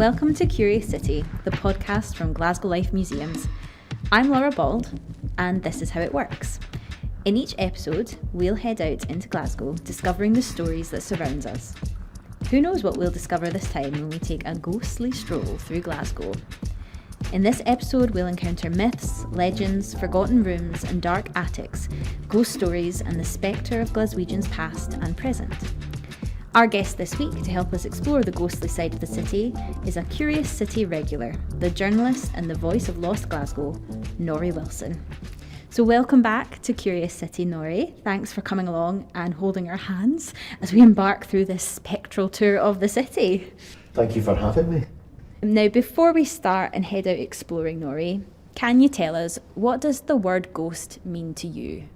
Welcome to Curious City, the podcast from Glasgow Life Museums. I'm Laura Bauld, and this is how it works. In each episode, we'll head out into Glasgow, discovering the stories that surround us. Who knows what we'll discover this time when we take a ghostly stroll through Glasgow. In this episode, we'll encounter myths, legends, forgotten rooms and dark attics, ghost stories and the spectre of Glaswegians past and present. Our guest this week to help us explore the ghostly side of the city is a Curious City regular, the journalist and the voice of Lost Glasgow, Norry Wilson. So welcome back to Curious City, Norry. Thanks for coming along and holding our hands as we embark through this spectral tour of the city. Thank you for having me. Now, before we start and head out exploring, Norry, can you tell us, what does the word ghost mean to you?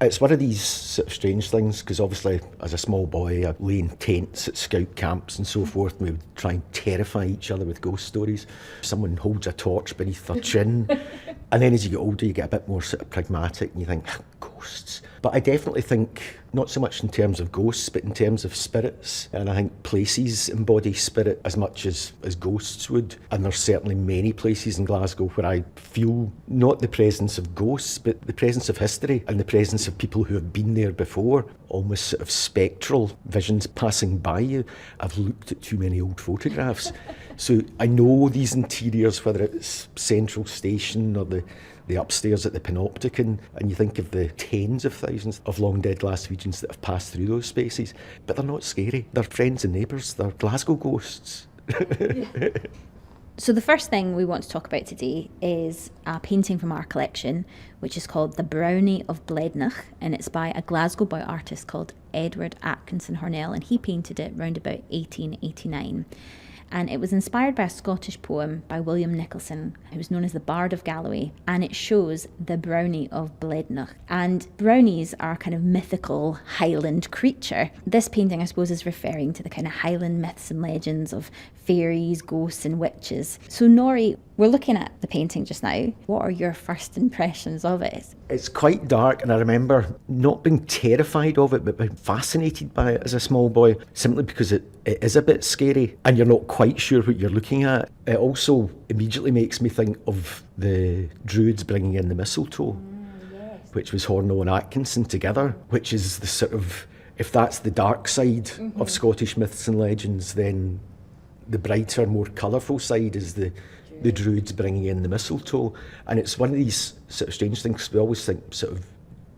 It's one of these sort of strange things, because obviously as a small boy I lay in tents at scout camps and so forth, and we would try and terrify each other with ghost stories. Someone holds a torch beneath their chin, and then as you get older you get a bit more sort of pragmatic and you think, ghosts. But I definitely think, not so much in terms of ghosts, but in terms of spirits. And I think places embody spirit as much as ghosts would. And there's certainly many places in Glasgow where I feel not the presence of ghosts, but the presence of history and the presence of people who have been there before. Almost sort of spectral visions passing by you. I've looked at too many old photographs. So I know these interiors, whether it's Central Station or the upstairs at the Panopticon, and you think of the tens of thousands of long dead Glaswegians that have passed through those spaces, but they're not scary. They're friends and neighbours. They're Glasgow ghosts. So the first thing we want to talk about today is a painting from our collection, which is called The Brownie of Blednoch, and it's by a Glasgow boy artist called Edward Atkinson Hornell, and he painted it round about 1889. And it was inspired by a Scottish poem by William Nicholson, who was known as the Bard of Galloway, and it shows the brownie of Blednoch. And brownies are a kind of mythical Highland creature. This painting, I suppose, is referring to the kind of Highland myths and legends of fairies, ghosts and witches. So Norry, we're looking at the painting just now. What are your first impressions of it? It's quite dark, and I remember not being terrified of it, but being fascinated by it as a small boy, simply because it is a bit scary and you're not quite sure what you're looking at. It also immediately makes me think of the Druids bringing in the mistletoe, which was Hornell and Atkinson together, which is the sort of, if that's the dark side of Scottish myths and legends, then the brighter, more colourful side is the Druids bringing in the mistletoe. And it's one of these sort of strange things. We always think sort of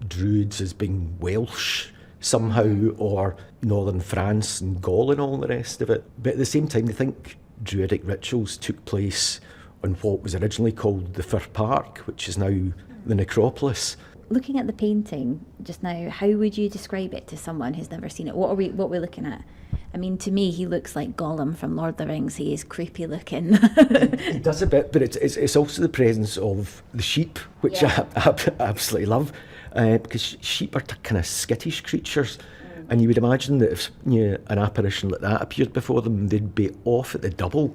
Druids as being Welsh somehow, or northern France and Gaul and all the rest of it. But at the same time, they think Druidic rituals took place on what was originally called the Fir Park, which is now the Necropolis. Looking at the painting just now, how would you describe it to someone who's never seen it? What are we looking at? I mean, to me, he looks like Gollum from Lord of the Rings. He is creepy looking. He does a bit, but it's also the presence of the sheep, which I absolutely love, because sheep are kind of skittish creatures. And you would imagine that if an apparition like that appeared before them, they'd be off at the double,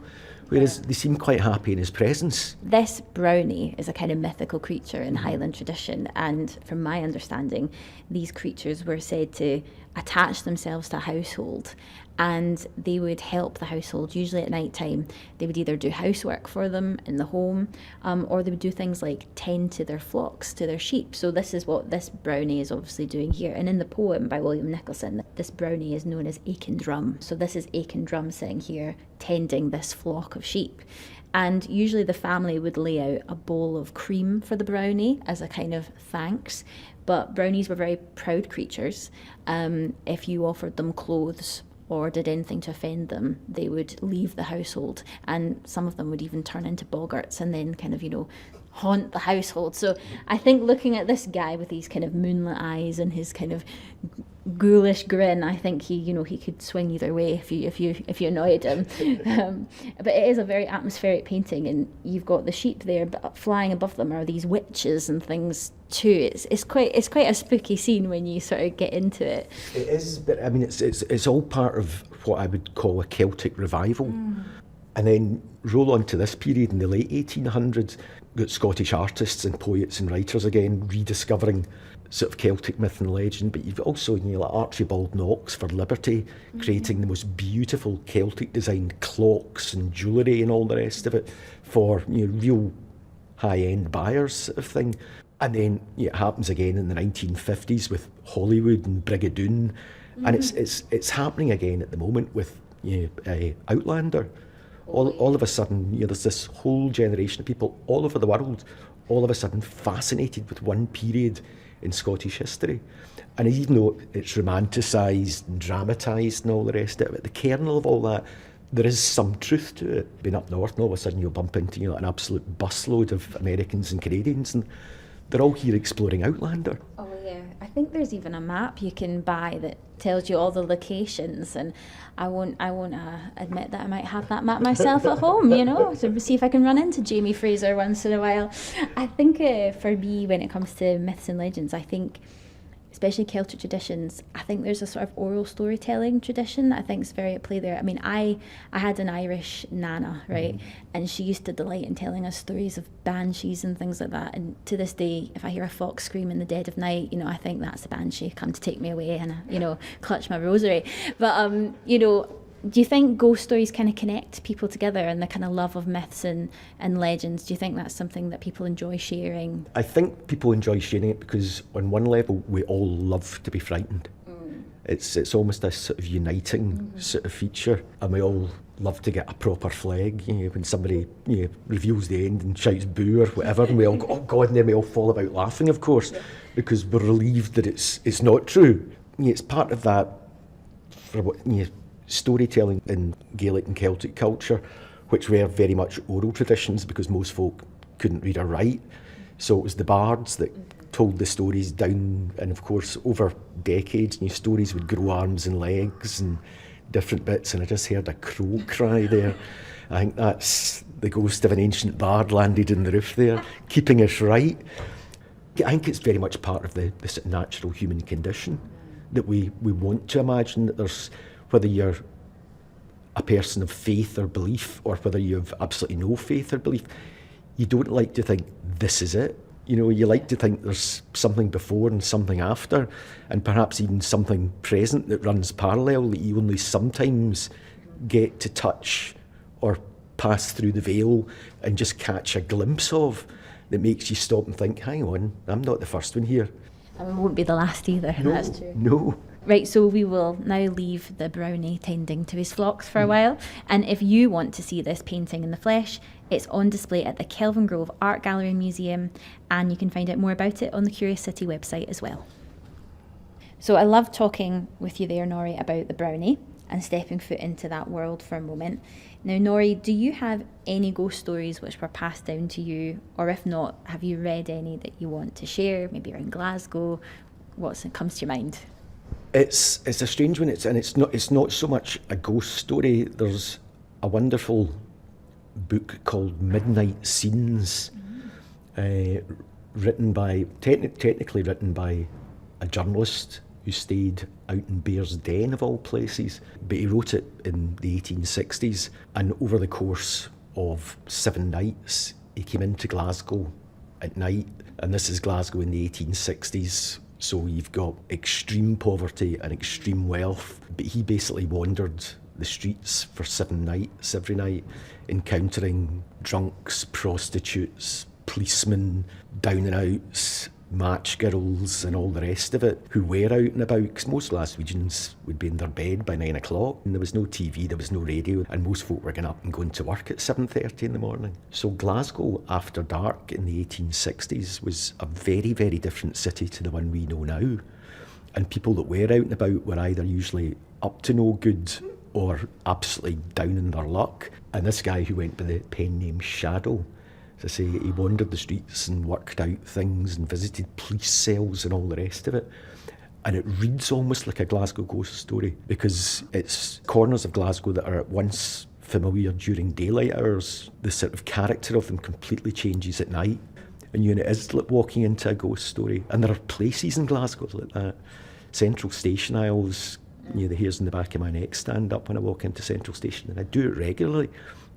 whereas they seem quite happy in his presence. This brownie is a kind of mythical creature in Highland tradition, and from my understanding, these creatures were said to attach themselves to a household, and they would help the household. Usually at night time, they would either do housework for them in the home, or they would do things like tend to their flocks, to their sheep. So this is what this brownie is obviously doing here. And in the poem by William Nicholson, this brownie is known as Aiken-Drum. So this is Aiken-Drum sitting here tending this flock of sheep. And usually the family would lay out a bowl of cream for the brownie as a kind of thanks. But brownies were very proud creatures. If you offered them clothes or did anything to offend them, they would leave the household. And some of them would even turn into boggarts and then kind of, haunt the household. So I think looking at this guy with these kind of moonlit eyes and his kind of ghoulish grin, I think he could swing either way if you annoyed him. But it is a very atmospheric painting, and you've got the sheep there, but flying above them are these witches and things too. It's quite a spooky scene when you sort of get into it. It is, but I mean it's all part of what I would call a Celtic revival. And then roll on to this period in the late 1800s, got Scottish artists and poets and writers again rediscovering sort of Celtic myth and legend, but you've also, like Archibald Knox for Liberty, creating the most beautiful Celtic designed clocks and jewellery and all the rest of it for real high-end buyers sort of thing. And then it happens again in the 1950s with Hollywood and Brigadoon, and it's happening again at the moment with Outlander. All of a sudden, there's this whole generation of people all over the world, all of a sudden fascinated with one period in Scottish history. And even though it's romanticised and dramatised and all the rest of it, at the kernel of all that, there is some truth to it. Being up north, and all of a sudden you'll bump into an absolute busload of Americans and Canadians, and they're all here exploring Outlander. Oh yeah, I think there's even a map you can buy that tells you all the locations, and I won't admit that I might have that map myself at home, to see if I can run into Jamie Fraser once in a while. I think for me, when it comes to myths and legends, I think, especially Celtic traditions, I think there's a sort of oral storytelling tradition that I think is very at play there. I mean, I had an Irish nana, right? And she used to delight in telling us stories of banshees and things like that. And to this day, if I hear a fox scream in the dead of night, I think that's a banshee come to take me away, and I, clutch my rosary. But, do you think ghost stories kind of connect people together, and the kind of love of myths and legends? Do you think that's something that people enjoy sharing? I think people enjoy sharing it because on one level we all love to be frightened. It's almost a sort of uniting sort of feature, and we all love to get a proper flag when somebody reveals the end and shouts boo or whatever, and we all go, oh God, and then we all fall about laughing, of course, because we're relieved that it's not true. It's part of that for what storytelling in Gaelic and Celtic culture, which were very much oral traditions because most folk couldn't read or write. So it was the bards that told the stories down, and of course over decades stories would grow arms and legs and different bits, and I just heard a crow cry there. I think that's the ghost of an ancient bard landed in the roof there, keeping us right. I think it's very much part of the sort of natural human condition that we want to imagine that there's, whether you're a person of faith or belief, or whether you have absolutely no faith or belief, you don't like to think this is it. You like to think there's something before and something after, and perhaps even something present that runs parallel that you only sometimes get to touch or pass through the veil and just catch a glimpse of, that makes you stop and think, hang on, I'm not the first one here. And we won't be the last either, No, that's true. No. Right, so we will now leave the brownie tending to his flocks for a while. And if you want to see this painting in the flesh, it's on display at the Kelvingrove Art Gallery Museum, and you can find out more about it on the Curious City website as well. So I love talking with you there, Norry, about the brownie and stepping foot into that world for a moment. Now, Norry, do you have any ghost stories which were passed down to you? Or if not, have you read any that you want to share, maybe around Glasgow? What comes to your mind? It's a strange one. It's not so much a ghost story. There's a wonderful book called Midnight Scenes, technically written by a journalist who stayed out in Bear's Den of all places, but he wrote it in the 1860s, and over the course of 7 nights he came into Glasgow at night, and this is Glasgow in the 1860s. So you've got extreme poverty and extreme wealth, but he basically wandered the streets for 7 nights every night, encountering drunks, prostitutes, policemen, down and outs, match girls and all the rest of it, who were out and about, because most Glaswegians would be in their bed by 9 o'clock, and there was no TV, there was no radio, and most folk were getting up and going to work at 7:30 in the morning. So Glasgow after dark in the 1860s was a very, very different city to the one we know now, and people that were out and about were either usually up to no good or absolutely down in their luck. And this guy who went by the pen name Shadow, as I say, he wandered the streets and worked out things and visited police cells and all the rest of it. And it reads almost like a Glasgow ghost story, because it's corners of Glasgow that are at once familiar during daylight hours. The sort of character of them completely changes at night. And it is like walking into a ghost story. And there are places in Glasgow like that. Central Station aisles, the hairs in the back of my neck stand up when I walk into Central Station, and I do it regularly.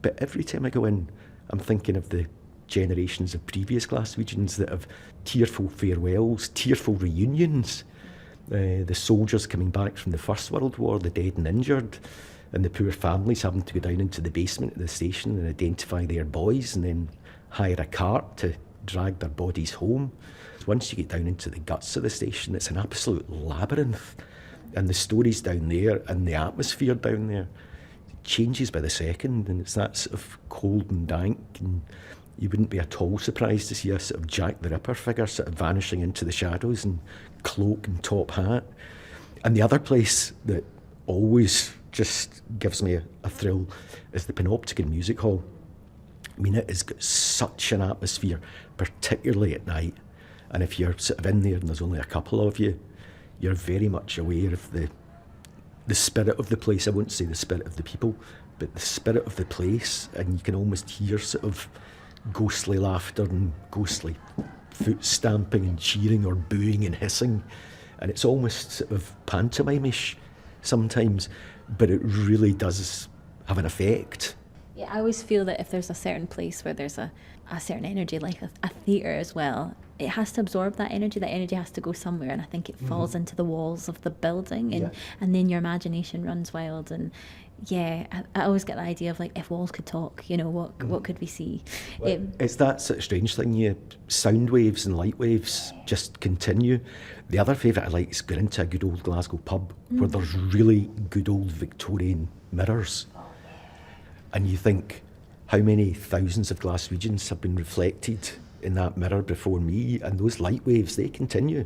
But every time I go in, I'm thinking of the generations of previous Glaswegians that have tearful farewells, tearful reunions. The soldiers coming back from the First World War, the dead and injured, and the poor families having to go down into the basement of the station and identify their boys and then hire a cart to drag their bodies home. Once you get down into the guts of the station, it's an absolute labyrinth. And the stories down there and the atmosphere down there changes by the second, and it's that sort of cold and dank, and you wouldn't be at all surprised to see a sort of Jack the Ripper figure sort of vanishing into the shadows in cloak and top hat. And the other place that always just gives me a thrill is the Panopticon Music Hall. I mean, it has got such an atmosphere, particularly at night. And if you're sort of in there and there's only a couple of you, you're very much aware of the spirit of the place. I won't say the spirit of the people, but the spirit of the place. And you can almost hear sort of ghostly laughter and ghostly foot stamping and cheering or booing and hissing. And it's almost sort of pantomime-ish sometimes, but it really does have an effect. Yeah, I always feel that if there's a certain place where there's a certain energy, like a theatre as well, it has to absorb that energy has to go somewhere, and I think it falls into the walls of the building, and then your imagination runs wild. And yeah, I always get the idea of, like, if walls could talk, what could we see? Well, it's that sort of strange thing, sound waves and light waves just continue. The other favourite I like is going into a good old Glasgow pub where there's really good old Victorian mirrors. And you think, how many thousands of Glaswegians have been reflected in that mirror before me? And those light waves, they continue.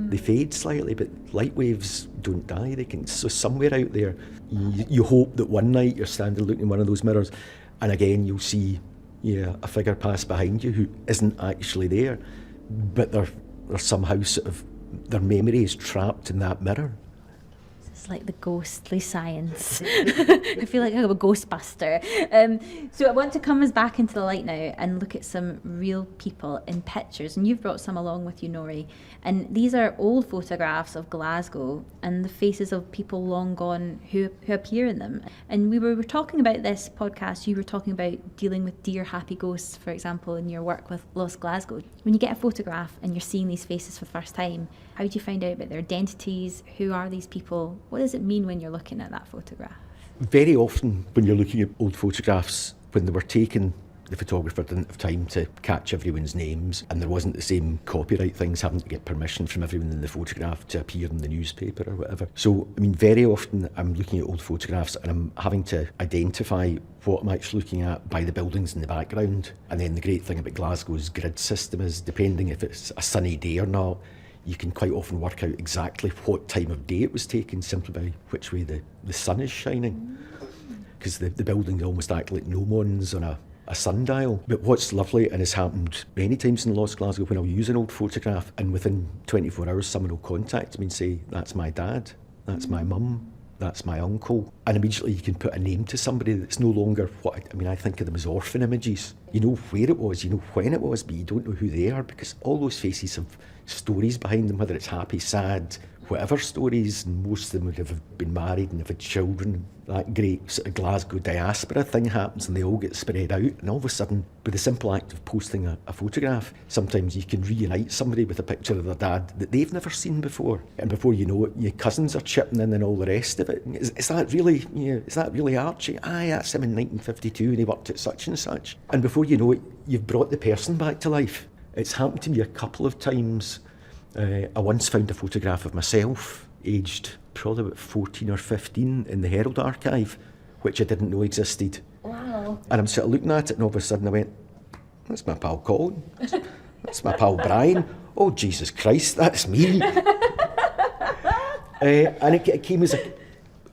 They fade slightly, but light waves don't die. So somewhere out there, you hope that one night you're standing looking in one of those mirrors, and again you'll see a figure pass behind you who isn't actually there, but they're somehow sort of, their memory is trapped in that mirror. It's like the ghostly science. I feel like I'm a ghostbuster. So I want to come us back into the light now and look at some real people in pictures. And you've brought some along with you, Norry. And these are old photographs of Glasgow and the faces of people long gone who appear in them. And we were talking about this podcast, you were talking about dealing with dear happy ghosts, for example, in your work with Lost Glasgow. When you get a photograph and you're seeing these faces for the first time, how do you find out about their identities? Who are these people? What does it mean when you're looking at that photograph? Very often when you're looking at old photographs, when they were taken, the photographer didn't have time to catch everyone's names, and there wasn't the same copyright things, having to get permission from everyone in the photograph to appear in the newspaper or whatever. So, I mean, very often I'm looking at old photographs and I'm having to identify what I'm actually looking at by the buildings in the background. And then the great thing about Glasgow's grid system is, depending if it's a sunny day or not, you can quite often work out exactly what time of day it was taken simply by which way the sun is shining. Because the buildings almost act like gnomons on a sundial. But what's lovely, and has happened many times in Lost Glasgow, when I'll use an old photograph and within 24 hours someone will contact me and say, that's my dad, that's my mum, that's my uncle. And immediately you can put a name to somebody that's no longer I think of them as orphan images. You know where it was, you know when it was, but you don't know who they are, because all those faces have stories behind them, whether it's happy, sad, whatever stories, and most of them would have been married and have had children. That great sort of Glasgow diaspora thing happens and they all get spread out, and all of a sudden, with the simple act of posting a photograph, sometimes you can reunite somebody with a picture of their dad that they've never seen before, and before you know it, your cousins are chipping in and all the rest of it. Is that really Archie? Aye, that's him in 1952 and he worked at such and such. And before you know it, you've brought the person back to life. It's happened to me a couple of times. I once found a photograph of myself, aged probably about 14 or 15, in the Herald archive, which I didn't know existed. Wow. And I'm sort of looking at it, and all of a sudden I went, that's my pal Colin, that's my pal Brian, oh Jesus Christ, that's me. And it came as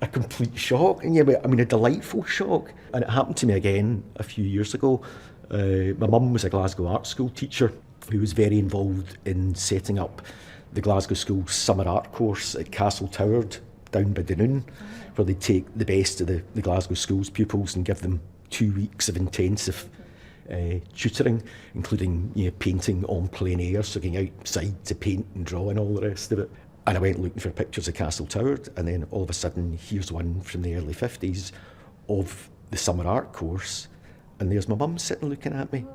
a complete shock, and a delightful shock. And it happened to me again a few years ago. My mum was a Glasgow art school teacher who was very involved in setting up the Glasgow School's summer art course at Castle Toward down by Dunoon, where they take the best of the Glasgow School's pupils and give them 2 weeks of intensive tutoring, including painting on plein air, so going outside to paint and draw and all the rest of it. And I went looking for pictures of Castle Toward, and then all of a sudden here's one from the early 50s of the summer art course, and there's my mum sitting looking at me.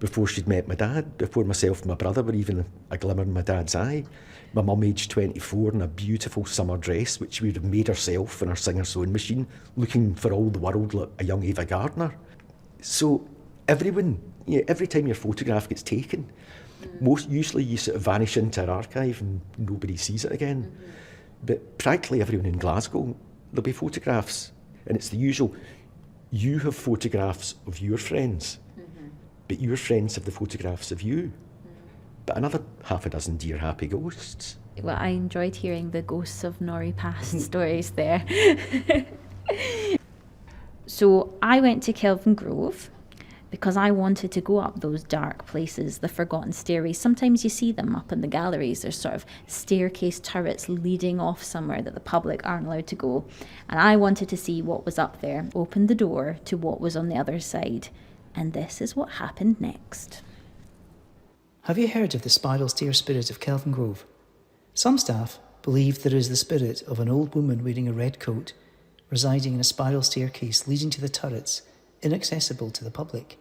before she'd met my dad, before myself and my brother were even a glimmer in my dad's eye. My mum, aged 24, in a beautiful summer dress, which we would have made herself in her Singer sewing machine, looking for all the world like a young Ava Gardner. So everyone, every time your photograph gets taken, usually you sort of vanish into our archive and nobody sees it again. Mm-hmm. But practically everyone in Glasgow, there'll be photographs. And it's the usual, you have photographs of your friends, but your friends have the photographs of you. But another half a dozen dear happy ghosts. Well, I enjoyed hearing the ghosts of Norry past stories there. So I went to Kelvingrove because I wanted to go up those dark places, the forgotten stairways. Sometimes you see them up in the galleries. There's sort of staircase turrets leading off somewhere that the public aren't allowed to go. And I wanted to see what was up there, opened the door to what was on the other side. And this is what happened next. Have you heard of the spiral stair spirit of Kelvingrove? Some staff believe there is the spirit of an old woman wearing a red coat, residing in a spiral staircase leading to the turrets, inaccessible to the public.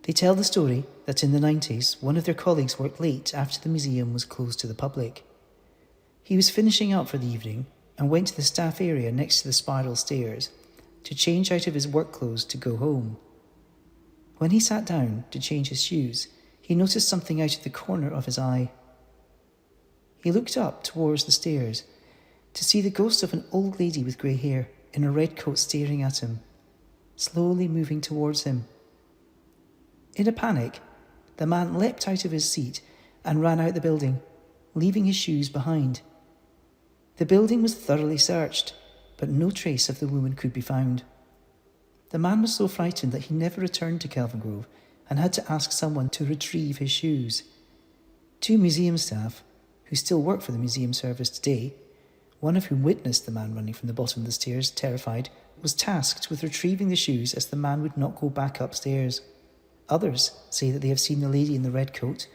They tell the story that in the 90s, one of their colleagues worked late after the museum was closed to the public. He was finishing up for the evening and went to the staff area next to the spiral stairs to change out of his work clothes to go home. When he sat down to change his shoes, he noticed something out of the corner of his eye. He looked up towards the stairs to see the ghost of an old lady with grey hair in a red coat staring at him, slowly moving towards him. In a panic, the man leapt out of his seat and ran out the building, leaving his shoes behind. The building was thoroughly searched, but no trace of the woman could be found. The man was so frightened that he never returned to Kelvingrove and had to ask someone to retrieve his shoes. 2 museum staff, who still work for the museum service today, one of whom witnessed the man running from the bottom of the stairs, terrified, was tasked with retrieving the shoes as the man would not go back upstairs. Others say that they have seen the lady in the red coat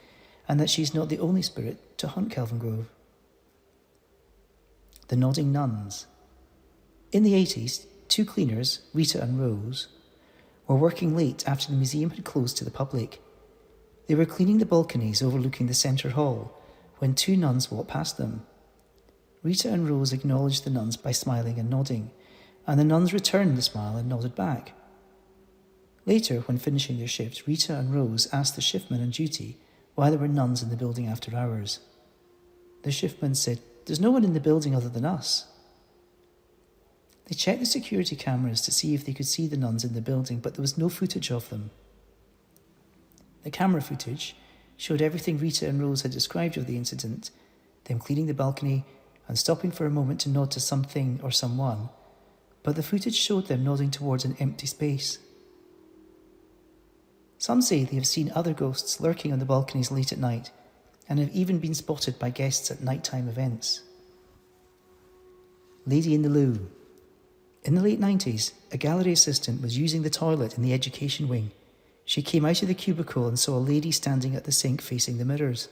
and that she is not the only spirit to haunt Kelvingrove. The Nodding Nuns. In the 80s, 2 cleaners, Rita and Rose, were working late after the museum had closed to the public. They were cleaning the balconies overlooking the centre hall when 2 nuns walked past them. Rita and Rose acknowledged the nuns by smiling and nodding, and the nuns returned the smile and nodded back. Later, when finishing their shift, Rita and Rose asked the shiftman on duty why there were nuns in the building after hours. The shiftman said, "There's no one in the building other than us." They checked the security cameras to see if they could see the nuns in the building, but there was no footage of them. The camera footage showed everything Rita and Rose had described of the incident, them cleaning the balcony and stopping for a moment to nod to something or someone, but the footage showed them nodding towards an empty space. Some say they have seen other ghosts lurking on the balconies late at night and have even been spotted by guests at nighttime events. Lady in the Loo. In the late 90s, a gallery assistant was using the toilet in the education wing. She came out of the cubicle and saw a lady standing at the sink facing the mirrors.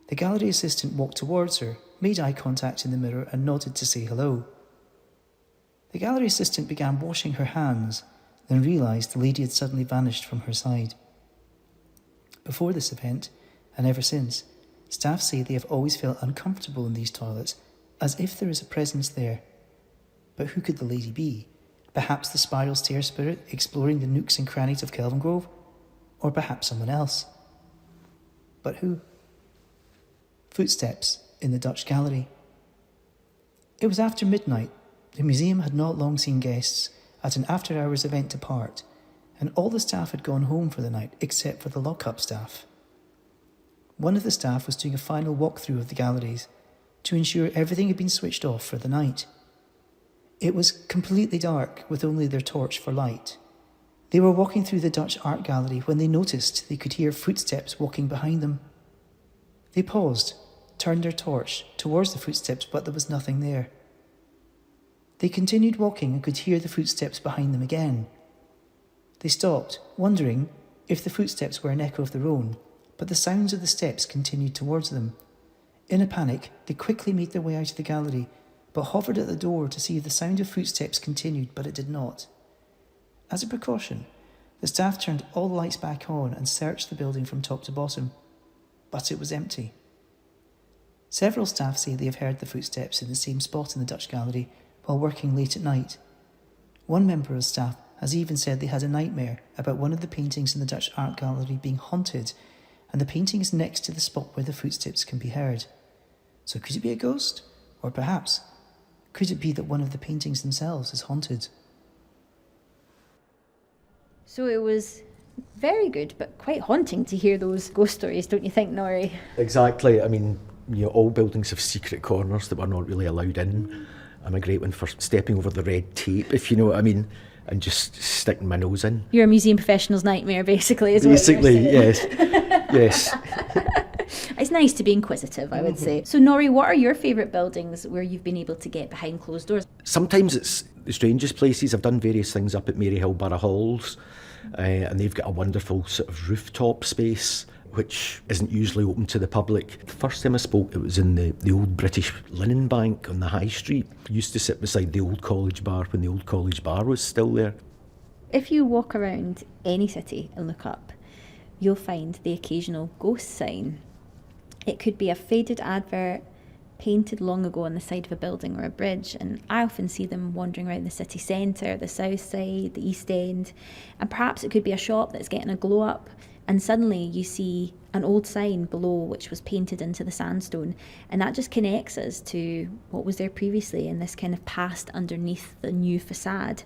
The gallery assistant walked towards her, made eye contact in the mirror and nodded to say hello. The gallery assistant began washing her hands, then realised the lady had suddenly vanished from her side. Before this event, and ever since, staff say they have always felt uncomfortable in these toilets, as if there is a presence there. But who could the lady be? Perhaps the spiral stair spirit exploring the nooks and crannies of Kelvingrove? Or perhaps someone else? But who? Footsteps in the Dutch gallery. It was after midnight. The museum had not long seen guests at an after-hours event depart, and all the staff had gone home for the night except for the lock-up staff. One of the staff was doing a final walk-through of the galleries to ensure everything had been switched off for the night. It was completely dark with only their torch for light. They were walking through the Dutch art gallery when they noticed they could hear footsteps walking behind them. They paused, turned their torch towards the footsteps, but there was nothing there. They continued walking and could hear the footsteps behind them again. They stopped, wondering if the footsteps were an echo of their own, but the sounds of the steps continued towards them. In a panic, they quickly made their way out of the gallery, but hovered at the door to see if the sound of footsteps continued, but it did not. As a precaution, The staff turned all the lights back on and searched the building from top to bottom, but it was empty. Several staff say they have heard the footsteps in the same spot in the Dutch gallery while working late at night. One member of staff has even said they had a nightmare about one of the paintings in the Dutch art gallery being haunted, and the painting is next to the spot where the footsteps can be heard. So could it be a ghost? Or perhaps, could it be that one of the paintings themselves is haunted? So it was very good, but quite haunting to hear those ghost stories, don't you think, Norry? Exactly. I mean, all buildings have secret corners that we're not really allowed in. I'm a great one for stepping over the red tape, if you know what I mean, and just sticking my nose in. You're a museum professional's nightmare, basically, is Basically, what you're yes. Yes. It's nice to be inquisitive, I would say. So, Norry, what are your favourite buildings where you've been able to get behind closed doors? Sometimes it's the strangest places. I've done various things up at Maryhill Borough Halls, and they've got a wonderful sort of rooftop space which isn't usually open to the public. The first time I spoke, it was in the old British Linen Bank on the High Street. I used to sit beside the old College Bar when the old College Bar was still there. If you walk around any city and look up, you'll find the occasional ghost sign. It could be a faded advert painted long ago on the side of a building or a bridge, and I often see them wandering around the city centre, the south side, the east end, and perhaps it could be a shop that's getting a glow up, and suddenly you see an old sign below which was painted into the sandstone, and that just connects us to what was there previously in this kind of past underneath the new facade.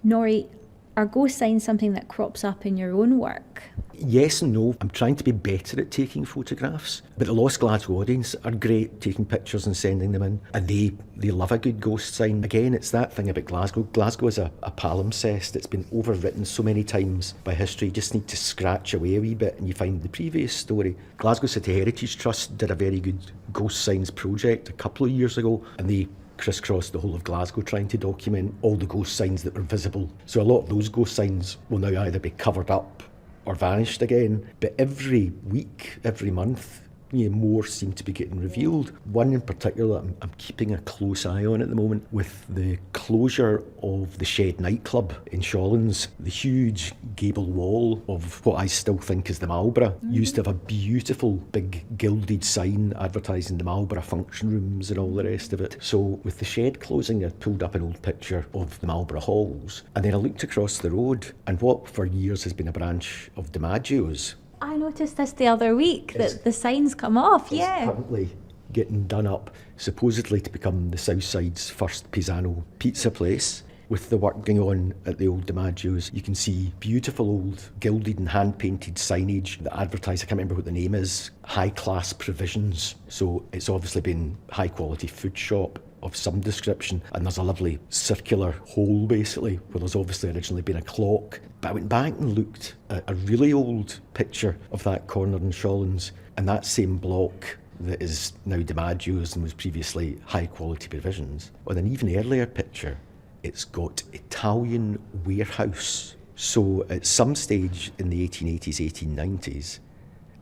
Norry, are ghost signs something that crops up in your own work? Yes and no. I'm trying to be better at taking photographs, but the Lost Glasgow audience are great taking pictures and sending them in, and they love a good ghost sign. Again, it's that thing about Glasgow. Glasgow is a palimpsest. It's been overwritten so many times by history. You just need to scratch away a wee bit and you find the previous story. Glasgow City Heritage Trust did a very good ghost signs project a couple of years ago, and they crisscrossed the whole of Glasgow trying to document all the ghost signs that were visible. So a lot of those ghost signs will now either be covered up or vanished again. But every week, every month, more seem to be getting revealed. One in particular I'm keeping a close eye on at the moment, with the closure of the Shed nightclub in Shawlands. The huge gable wall of what I still think is the Marlborough used to have a beautiful big gilded sign advertising the Marlborough function rooms and all the rest of it. So with the Shed closing, I pulled up an old picture of the Marlborough Halls, and then I looked across the road, and what for years has been a branch of DiMaggio's, I noticed this the other week, that the signs come off, yeah. It's currently getting done up, supposedly to become the Southside's first Pisano pizza place. With the work going on at the old DiMaggio's, you can see beautiful old gilded and hand-painted signage that advertise, I can't remember what the name is, high-class provisions. So it's obviously been high-quality food shop of some description, and there's a lovely circular hole basically where there's obviously originally been a clock. But I went back and looked at a really old picture of that corner in Shawlands, and that same block that is now DiMaggio's and was previously high quality provisions, on an even earlier picture it's got Italian warehouse. So at some stage in the 1880s, 1890s,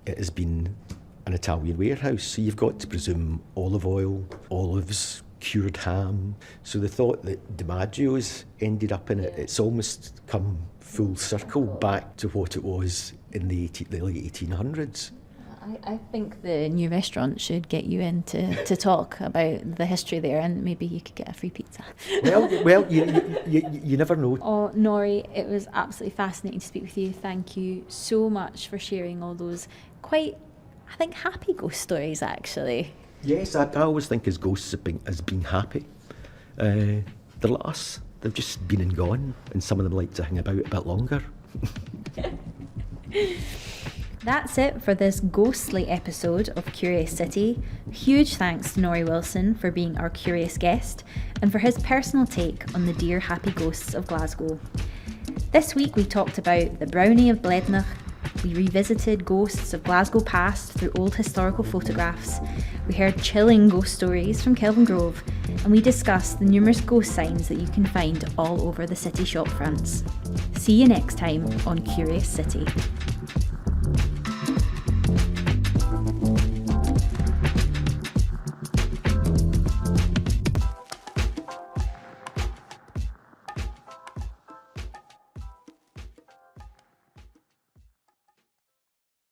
it has been an Italian warehouse. So you've got to presume olive oil, olives, cured ham. So the thought that DiMaggio's ended up in it, it's almost come full circle back to what it was in the late 1800s. I think the new restaurant should get you in to talk about the history there, and maybe you could get a free pizza. Well, you never know. Oh, Norry, it was absolutely fascinating to speak with you. Thank you so much for sharing all those quite, I think, happy ghost stories, actually. Yes, I always think as ghosts as being happy. They're like us. They've just been and gone, and some of them like to hang about a bit longer. That's it for this ghostly episode of Curious City. Huge thanks to Norry Wilson for being our curious guest and for his personal take on the dear happy ghosts of Glasgow. This week we talked about the Brownie of Blednoch, we revisited ghosts of Glasgow past through old historical photographs, we heard chilling ghost stories from Kelvingrove, and we discussed the numerous ghost signs that you can find all over the city shop fronts. See you next time on Curious City.